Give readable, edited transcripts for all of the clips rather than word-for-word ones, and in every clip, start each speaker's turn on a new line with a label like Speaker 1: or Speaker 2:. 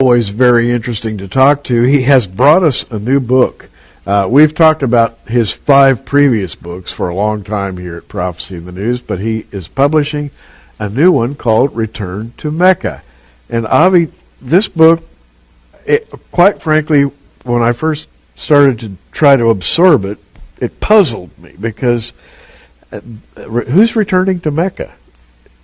Speaker 1: Always very interesting to talk to. He has brought us a new book. We've talked about his 5 previous books for a long time here at Prophecy in the News, but he is publishing a new one called Return to Mecca. And Avi, this book, quite frankly, when I first started to try to absorb it, it puzzled me because who's returning to Mecca?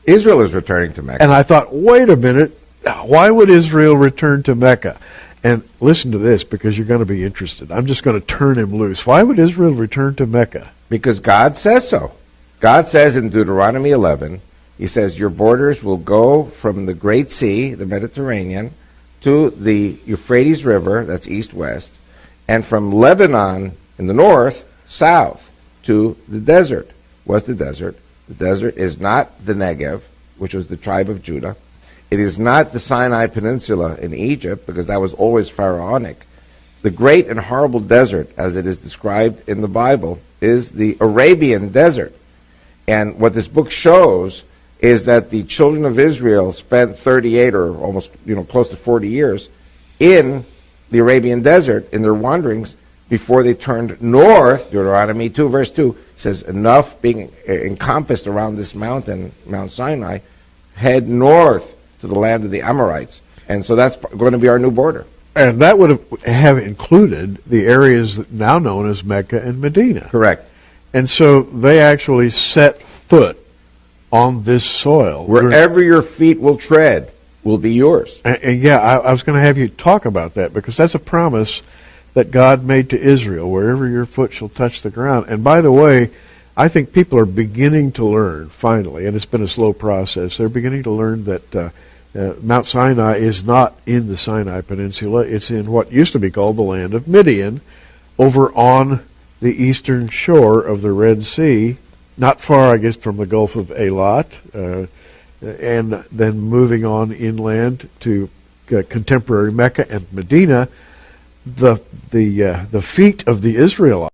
Speaker 2: Israel is returning to Mecca.
Speaker 1: And I thought, wait a minute, why would Israel return to Mecca? And listen to this, because you're going to be interested. I'm just going to turn him loose. Why would Israel return to Mecca?
Speaker 2: Because God says so. God says in Deuteronomy 11, he says, your borders will go from the Great Sea, the Mediterranean, to the Euphrates River, that's east-west, and from Lebanon in the north, south, to the desert. What's the desert? The desert is not the Negev, which was the tribe of Judah. It is not the Sinai Peninsula in Egypt, because that was always pharaonic. The great and horrible desert, as it is described in the Bible, is the Arabian desert. And what this book shows is that the children of Israel spent 38 or almost, close to 40 years in the Arabian desert in their wanderings before they turned north. Deuteronomy 2, verse 2 says, enough being encompassed around this mountain, Mount Sinai, head north to the land of the Amorites. And so that's going to be our new border.
Speaker 1: And that would have included the areas that now known as Mecca and Medina.
Speaker 2: Correct.
Speaker 1: And so they actually set foot on this soil.
Speaker 2: Wherever your feet will tread will be yours.
Speaker 1: And yeah, I was going to have you talk about that, because that's a promise that God made to Israel, wherever your foot shall touch the ground. And by the way, I think people are beginning to learn, finally, and it's been a slow process, they're beginning to learn that Mount Sinai is not in the Sinai Peninsula. It's in what used to be called the land of Midian, over on the eastern shore of the Red Sea, not far, I guess, from the Gulf of Eilat, and then moving on inland to contemporary Mecca and Medina. The feet of the Israelites